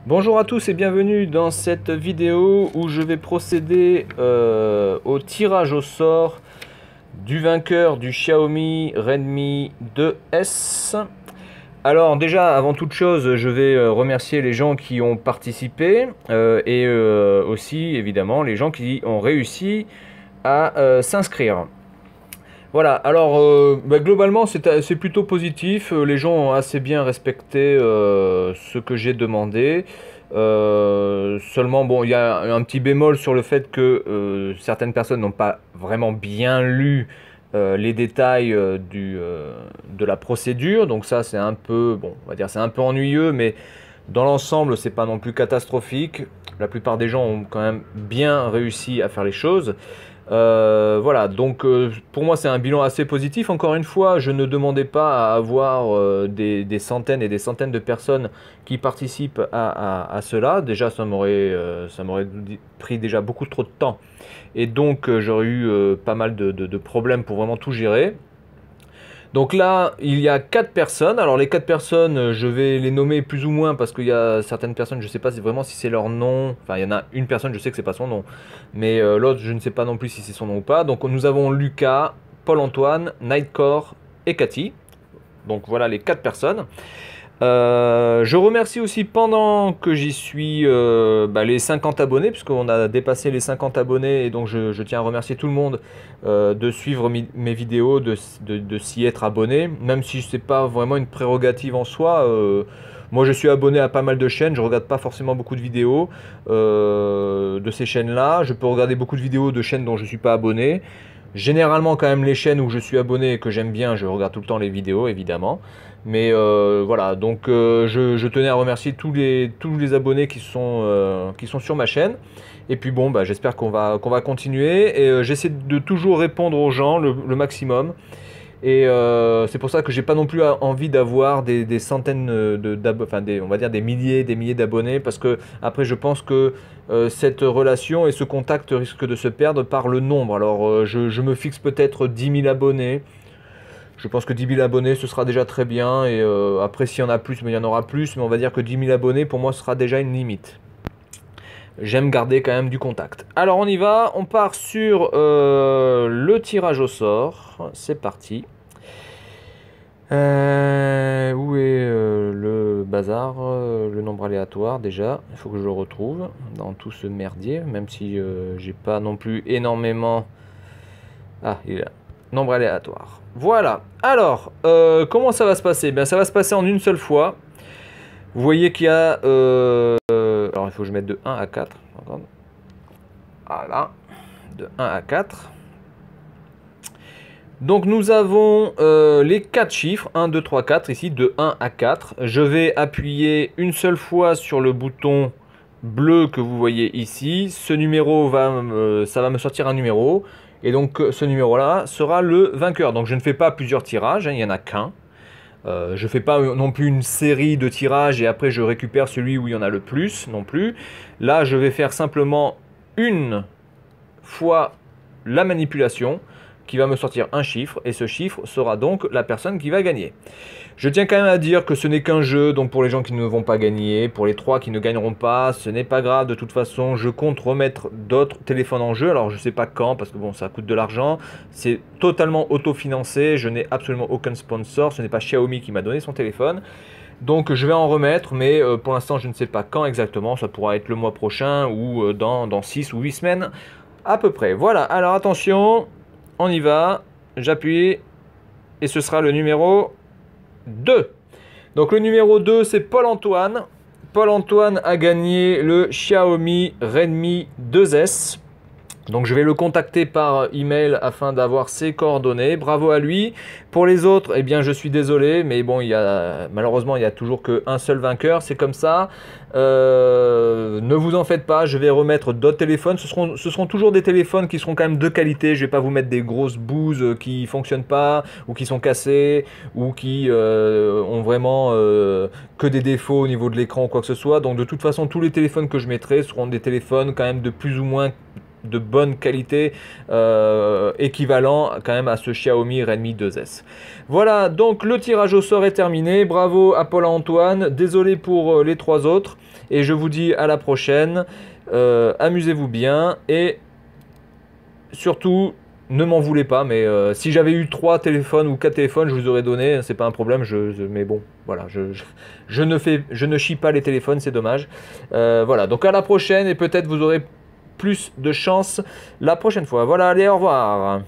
Bonjour à tous et bienvenue dans cette vidéo où je vais procéder au tirage au sort du vainqueur du Xiaomi Redmi 2S. Alors déjà, avant toute chose, je vais remercier les gens qui ont participé et aussi évidemment les gens qui ont réussi à s'inscrire. Voilà, alors globalement c'est plutôt positif, les gens ont assez bien respecté ce que j'ai demandé. Seulement bon, il y a un petit bémol sur le fait que certaines personnes n'ont pas vraiment bien lu les détails de la procédure, donc ça c'est un peu, bon, on va dire c'est un peu ennuyeux, mais dans l'ensemble c'est pas non plus catastrophique. La plupart des gens ont quand même bien réussi à faire les choses. Voilà, donc pour moi c'est un bilan assez positif. Encore une fois, je ne demandais pas à avoir des centaines et des centaines de personnes qui participent à cela. Déjà, ça m'aurait pris déjà beaucoup trop de temps. Et donc, j'aurais eu pas mal de problèmes pour vraiment tout gérer. Donc là, il y a 4 personnes. Alors les 4 personnes, je vais les nommer plus ou moins parce qu'il y a certaines personnes, je ne sais pas vraiment si c'est leur nom. Enfin, il y en a une personne, je sais que c'est pas son nom. Mais l'autre, je ne sais pas non plus si c'est son nom ou pas. Donc nous avons Lucas, Paul-Antoine, Nightcore et Cathy. Donc voilà les 4 personnes. Je remercie aussi pendant que j'y suis les 50 abonnés, puisqu'on a dépassé les 50 abonnés, et donc je tiens à remercier tout le monde de suivre mes vidéos, de s'y être abonné, même si ce n'est pas vraiment une prérogative en soi. Moi je suis abonné à pas mal de chaînes, je regarde pas forcément beaucoup de vidéos de ces chaînes-là. Je peux regarder beaucoup de vidéos de chaînes dont je ne suis pas abonné. Généralement quand même les chaînes où je suis abonné et que j'aime bien, je regarde tout le temps les vidéos évidemment. Mais voilà, donc je tenais à remercier tous les abonnés qui sont sur ma chaîne. Et puis bon, bah, j'espère qu'on va continuer. Et j'essaie de toujours répondre aux gens le maximum. Et c'est pour ça que j'ai pas non plus envie d'avoir des centaines enfin on va dire des milliers d'abonnés, parce que après je pense que cette relation et ce contact risquent de se perdre par le nombre. Alors je me fixe peut-être 10 000 abonnés. Je pense que 10 000 abonnés ce sera déjà très bien, et après s'il y en a plus, mais il y en aura plus, mais on va dire que 10 000 abonnés pour moi ce sera déjà une limite. J'aime garder quand même du contact. Alors on y va, on part sur le tirage au sort. C'est parti. Où est le bazar, le nombre aléatoire déjà? Il faut que je le retrouve dans tout ce merdier, même si j'ai pas non plus énormément. Ah, il est là. Nombre aléatoire. Voilà. Alors, comment ça va se passer? Ben, ça va se passer en une seule fois. Vous voyez qu'il y a... alors, il faut que je mette de 1 à 4. Voilà. De 1 à 4. Donc, nous avons les 4 chiffres. 1, 2, 3, 4. Ici, de 1 à 4. Je vais appuyer une seule fois sur le bouton bleu que vous voyez ici. Ce numéro, ça va me sortir un numéro. Et donc ce numéro-là sera le vainqueur. Donc je ne fais pas plusieurs tirages, hein, il n'y en a qu'un. Je ne fais pas non plus une série de tirages et après je récupère celui où il y en a le plus non plus. Là je vais faire simplement une fois la manipulation qui va me sortir un chiffre, et ce chiffre sera donc la personne qui va gagner. Je tiens quand même à dire que ce n'est qu'un jeu, donc pour les gens qui ne vont pas gagner, pour les 3 qui ne gagneront pas, ce n'est pas grave. De toute façon, je compte remettre d'autres téléphones en jeu. Alors je ne sais pas quand, parce que bon, ça coûte de l'argent. C'est totalement autofinancé, je n'ai absolument aucun sponsor, ce n'est pas Xiaomi qui m'a donné son téléphone. Donc je vais en remettre, mais pour l'instant je ne sais pas quand exactement. Ça pourra être le mois prochain ou dans 6 ou 8 semaines à peu près. Voilà, alors attention, on y va. J'appuie et ce sera le numéro 2. Donc le numéro 2, c'est Paul-Antoine. Paul-Antoine a gagné le Xiaomi Redmi 2S. Donc je vais le contacter par email afin d'avoir ses coordonnées. Bravo à lui. Pour les autres, eh bien je suis désolé, mais bon, malheureusement il n'y a toujours qu'un seul vainqueur, c'est comme ça. Ne vous en faites pas, je vais remettre d'autres téléphones. Ce seront toujours des téléphones qui seront quand même de qualité. Je ne vais pas vous mettre des grosses bouses qui ne fonctionnent pas, ou qui sont cassées, ou qui ont vraiment que des défauts au niveau de l'écran ou quoi que ce soit. Donc de toute façon, tous les téléphones que je mettrai seront des téléphones quand même de plus ou moins de bonne qualité, équivalent quand même à ce Xiaomi Redmi 2S. Voilà, donc le tirage au sort est terminé. Bravo à Paul Antoine. Désolé pour les 3 autres. Et je vous dis à la prochaine. Amusez-vous bien. Et surtout, ne m'en voulez pas. Mais si j'avais eu 3 téléphones ou 4 téléphones, je vous aurais donné. C'est pas un problème. Mais bon, voilà. Je ne chie pas les téléphones. C'est dommage. Voilà, donc à la prochaine. Et peut-être vous aurez plus de chance la prochaine fois. Voilà, allez, au revoir.